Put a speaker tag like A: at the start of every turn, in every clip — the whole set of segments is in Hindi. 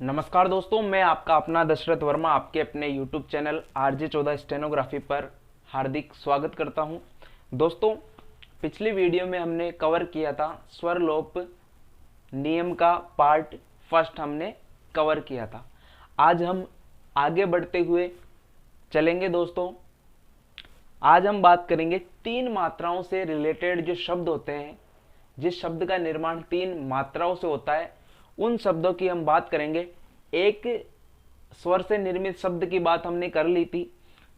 A: नमस्कार दोस्तों, मैं आपका अपना दशरथ वर्मा आपके अपने YouTube चैनल RJ14 स्टेनोग्राफी पर हार्दिक स्वागत करता हूं। दोस्तों, पिछली वीडियो में हमने कवर किया था स्वरलोप नियम का पार्ट फर्स्ट हमने कवर किया था। आज हम आगे बढ़ते हुए चलेंगे दोस्तों। आज हम बात करेंगे तीन मात्राओं से रिलेटेड जो शब्द होते हैं, जिस शब्द का निर्माण तीन मात्राओं से होता है, उन शब्दों की हम बात करेंगे। एक स्वर से निर्मित शब्द की बात हमने कर ली थी,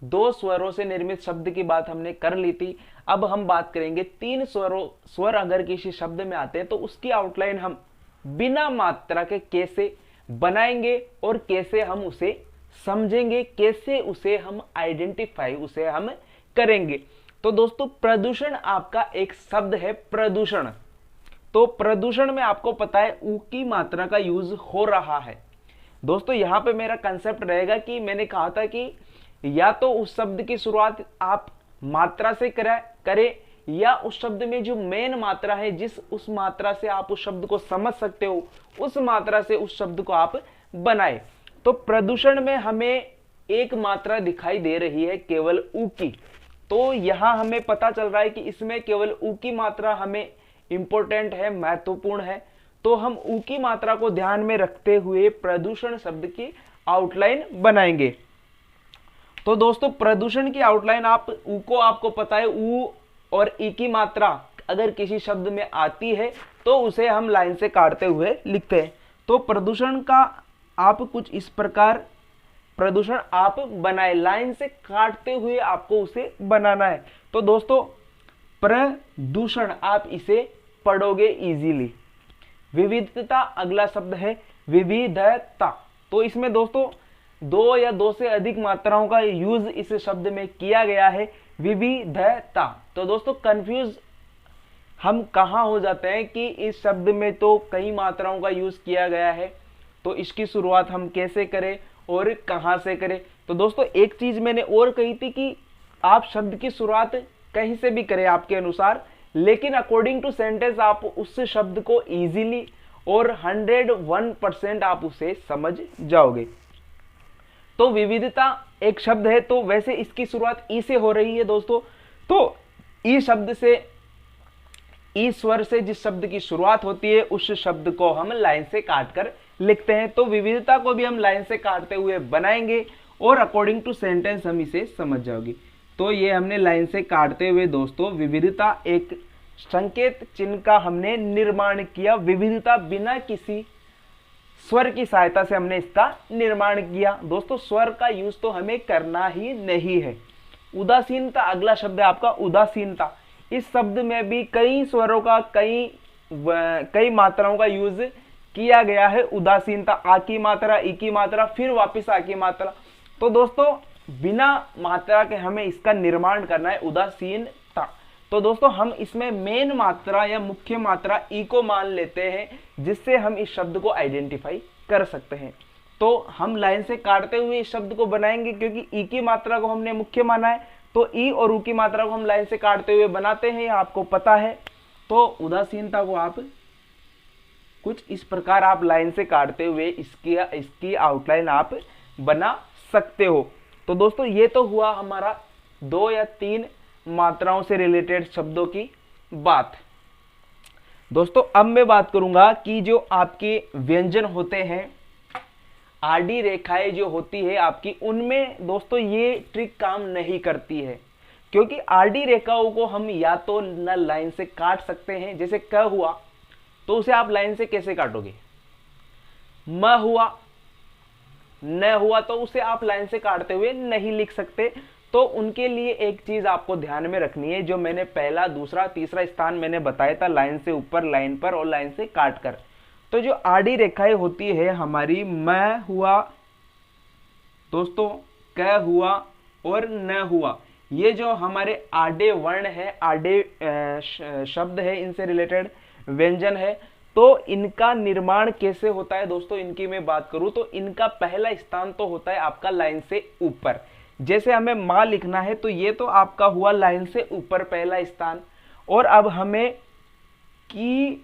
A: दो स्वरों से निर्मित शब्द की बात हमने कर ली थी। अब हम बात करेंगे तीन स्वर अगर किसी शब्द में आते हैं तो उसकी आउटलाइन हम बिना मात्रा के कैसे बनाएंगे और कैसे हम उसे समझेंगे, कैसे उसे हम आइडेंटिफाई उसे हम करेंगे। तो दोस्तों, प्रदूषण आपका एक शब्द है, प्रदूषण। तो प्रदूषण में आपको पता है ऊ की मात्रा का यूज हो रहा है। दोस्तों, यहां पे मेरा कंसेप्ट रहेगा कि मैंने कहा था कि या तो उस शब्द की शुरुआत आप मात्रा से करें या उस शब्द में जो मेन मात्रा है, जिस उस मात्रा से आप उस शब्द को समझ सकते हो, उस मात्रा से उस शब्द को आप बनाए। तो प्रदूषण में हमें एक मात्रा दिखाई दे रही है, केवल ऊ की। तो यहां हमें पता चल रहा है कि इसमें केवल ऊ की मात्रा हमें इंपॉर्टेंट है, महत्वपूर्ण है। तो हम ऊ की मात्रा को ध्यान में रखते हुए प्रदूषण शब्द की आउटलाइन बनाएंगे। तो दोस्तों, प्रदूषण की आउटलाइन ऊ को आपको पता है, ऊ और ई की मात्रा अगर किसी शब्द में आती है तो उसे हम लाइन से काटते हुए लिखते हैं। तो प्रदूषण का आप कुछ इस प्रकार प्रदूषण आप बनाए, लाइन से काटते हुए आपको उसे बनाना है। तो दोस्तों, प्रदूषण आप इसे पढ़ोगे इजीली। विविधता अगला शब्द है, विविधता। तो इसमें दोस्तों दो या दो से अधिक मात्राओं का यूज इस शब्द में किया गया है, विविधता। तो दोस्तों, कंफ्यूज हम कहां हो जाते हैं कि इस शब्द में तो कई मात्राओं का यूज किया गया है, तो इसकी शुरुआत हम कैसे करें और कहां से करें। तो दोस्तों, एक चीज मैंने और कही थी कि आप शब्द की शुरुआत कहीं से भी करें आपके अनुसार, लेकिन अकॉर्डिंग टू सेंटेंस आप उस शब्द को इजीली और 101% आप उसे समझ जाओगे। तो विविधता एक शब्द है, तो वैसे इसकी शुरुआत ई से हो रही है दोस्तों। तो ई शब्द से, ई स्वर से जिस शब्द की शुरुआत होती है उस शब्द को हम लाइन से काट कर लिखते हैं। तो विविधता को भी हम लाइन से काटते हुए बनाएंगे और अकॉर्डिंग टू सेंटेंस हम इसे समझ जाओगे। तो ये हमने लाइन से काटते हुए दोस्तों विविधता एक संकेत चिन्ह का हमने निर्माण किया। विविधता बिना किसी स्वर की सहायता से हमने इसका निर्माण किया। दोस्तों, स्वर का यूज तो हमें करना ही नहीं है। उदासीनता अगला शब्द है आपका, उदासीनता। इस शब्द में भी कई स्वरों का कई मात्राओं का यूज किया गया है। उदासीनता, आ की मात्रा, ई की मात्रा, फिर वापस आ की मात्रा। तो दोस्तों, बिना मात्रा के हमें इसका निर्माण करना है, उदासीनता। तो दोस्तों, हम इसमें मेन मात्रा या मुख्य मात्रा ई को मान लेते हैं, जिससे हम इस शब्द को आइडेंटिफाई कर सकते हैं। तो हम लाइन से काटते हुए इस शब्द को बनाएंगे, क्योंकि ई की मात्रा को हमने मुख्य माना है। तो ई और ऊ की मात्रा को हम लाइन से काटते हुए बनाते हैं, आपको पता है। तो उदासीनता को आप कुछ इस प्रकार आप लाइन से काटते हुए इसकी आउटलाइन आप बना सकते हो। तो दोस्तों, ये तो हुआ हमारा दो या तीन मात्राओं से रिलेटेड शब्दों की बात। दोस्तों, अब मैं बात करूंगा कि जो आपके व्यंजन होते हैं, आडी रेखाएं जो होती है आपकी, उनमें दोस्तों ये ट्रिक काम नहीं करती है, क्योंकि आडी रेखाओं को हम या तो न लाइन से काट सकते हैं, जैसे क हुआ तो उसे आप लाइन से कैसे काटोगे, म हुआ, न हुआ तो उसे आप लाइन से काटते हुए नहीं लिख सकते। तो उनके लिए एक चीज आपको ध्यान में रखनी है, जो मैंने पहला, दूसरा, तीसरा स्थान मैंने बताया था, लाइन से ऊपर, लाइन पर और लाइन से काट कर। तो जो आड़ी रेखाएं होती है हमारी, म हुआ दोस्तों, क हुआ और न हुआ, ये जो हमारे आडे वर्ण है, आडे शब्द है, इनसे रिलेटेड व्यंजन है। तो इनका निर्माण कैसे होता है दोस्तों, इनकी मैं बात करूं तो इनका पहला स्थान तो होता है आपका लाइन से ऊपर। जैसे हमें मां लिखना है तो ये तो आपका हुआ लाइन से ऊपर पहला स्थान। और अब हमें की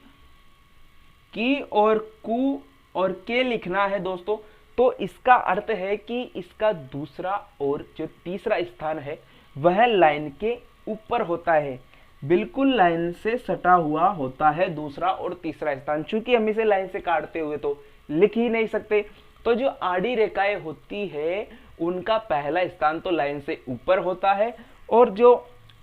A: और कु और के लिखना है दोस्तों, तो इसका अर्थ है कि इसका दूसरा और जो तीसरा स्थान है वह लाइन के ऊपर होता है, बिल्कुल लाइन से सटा हुआ होता है दूसरा और तीसरा स्थान। चूंकि हम इसे लाइन से काटते हुए तो लिख ही नहीं सकते, तो जो आड़ी रेखाएं होती है उनका पहला स्थान तो लाइन से ऊपर होता है और जो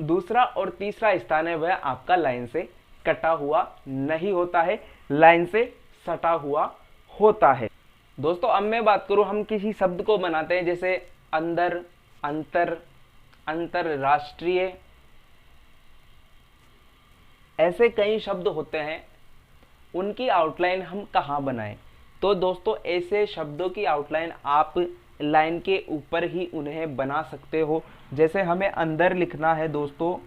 A: दूसरा और तीसरा स्थान है वह आपका लाइन से कटा हुआ नहीं होता है, लाइन से सटा हुआ होता है। दोस्तों अब मैं बात करूं, हम किसी शब्द को बनाते हैं जैसे अंदर, अंतर, अंतरराष्ट्रीय, ऐसे कई शब्द होते हैं, उनकी आउटलाइन हम कहाँ बनाएं? तो दोस्तों ऐसे शब्दों की आउटलाइन आप लाइन के ऊपर ही उन्हें बना सकते हो। जैसे हमें अंदर लिखना है दोस्तों,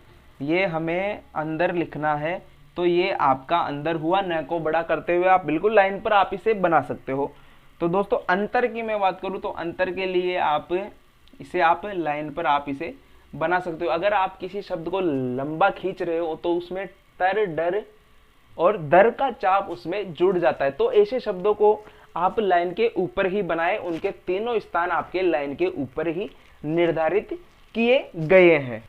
A: ये हमें अंदर लिखना है, तो ये आपका अंदर हुआ, न को बड़ा करते हुए आप बिल्कुल लाइन पर आप इसे बना सकते हो। तो दोस्तों अंतर की मैं बात करूँ तो अंतर के लिए आप लाइन पर आप इसे बना सकते हो। अगर आप किसी शब्द को लंबा खींच रहे हो तो उसमें तर, डर और दर का चाप उसमें जुड़ जाता है, तो ऐसे शब्दों को आप लाइन के ऊपर ही बनाए, उनके तीनों स्थान आपके लाइन के ऊपर ही निर्धारित किए गए हैं।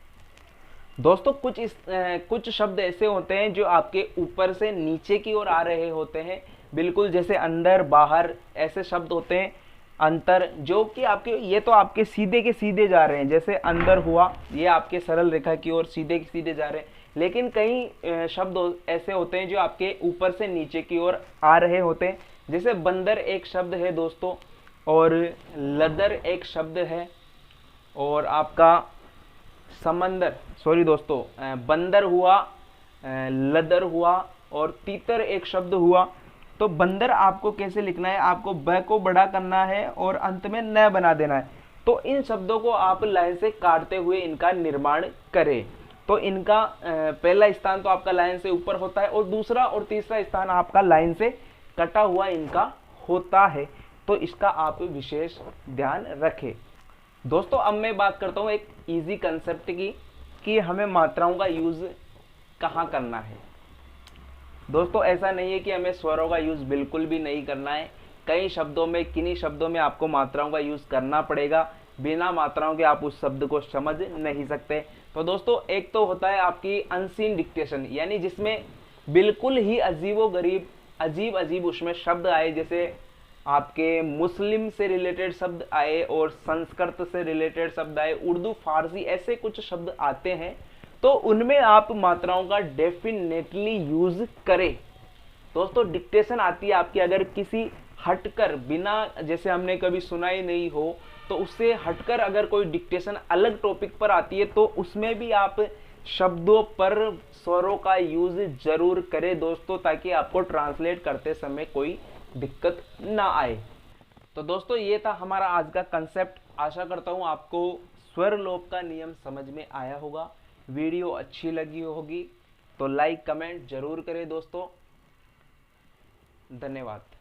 A: दोस्तों कुछ शब्द ऐसे होते हैं जो आपके ऊपर से नीचे की ओर आ रहे होते हैं, बिल्कुल जैसे अंदर, बाहर, ऐसे शब्द होते हैं। अंतर जो कि आपके ये तो आपके सीधे के सीधे जा रहे हैं, जैसे अंदर हुआ, ये आपके सरल रेखा की ओर सीधे के सीधे जा रहे हैं। लेकिन कई शब्द ऐसे होते हैं जो आपके ऊपर से नीचे की ओर आ रहे होते हैं, जैसे बंदर एक शब्द है दोस्तों, और लदर एक शब्द है, और आपका समंदर, सॉरी दोस्तों, बंदर हुआ, लदर हुआ और तीतर एक शब्द हुआ। तो बंदर आपको कैसे लिखना है? आपको ब को बड़ा करना है और अंत में न बना देना है। तो इन शब्दों को आप लाइन से काटते हुए इनका निर्माण करें। तो इनका पहला स्थान तो आपका लाइन से ऊपर होता है और दूसरा और तीसरा स्थान आपका लाइन से कटा हुआ इनका होता है, तो इसका आप विशेष ध्यान रखें। दोस्तों अब मैं बात करता हूँ एक इजी कंसेप्ट की, कि हमें मात्राओं का यूज कहाँ करना है। दोस्तों ऐसा नहीं है कि हमें स्वरों का यूज बिल्कुल भी नहीं करना है, कई शब्दों में, किन्हीं शब्दों में आपको मात्राओं का यूज करना पड़ेगा, बिना मात्राओं के आप उस शब्द को समझ नहीं सकते। तो दोस्तों एक तो होता है आपकी अनसीन डिक्टेशन, यानी जिसमें बिल्कुल ही अजीब अजीब उसमें शब्द आए, जैसे आपके मुस्लिम से रिलेटेड शब्द आए और संस्कृत से रिलेटेड शब्द आए, उर्दू, फारसी, ऐसे कुछ शब्द आते हैं, तो उनमें आप मात्राओं का डेफिनेटली यूज करें। दोस्तों डिक्टेशन आती है आपकी, अगर किसी हटकर, बिना, जैसे हमने कभी सुना ही नहीं हो, तो उससे हटकर अगर कोई डिक्टेशन अलग टॉपिक पर आती है तो उसमें भी आप शब्दों पर स्वरों का यूज जरूर करें दोस्तों, ताकि आपको ट्रांसलेट करते समय कोई दिक्कत ना आए। तो दोस्तों ये था हमारा आज का कंसेप्ट। आशा करता हूँ आपको स्वर लोप का नियम समझ में आया होगा। वीडियो अच्छी लगी होगी तो लाइक कमेंट जरूर करें दोस्तों। धन्यवाद।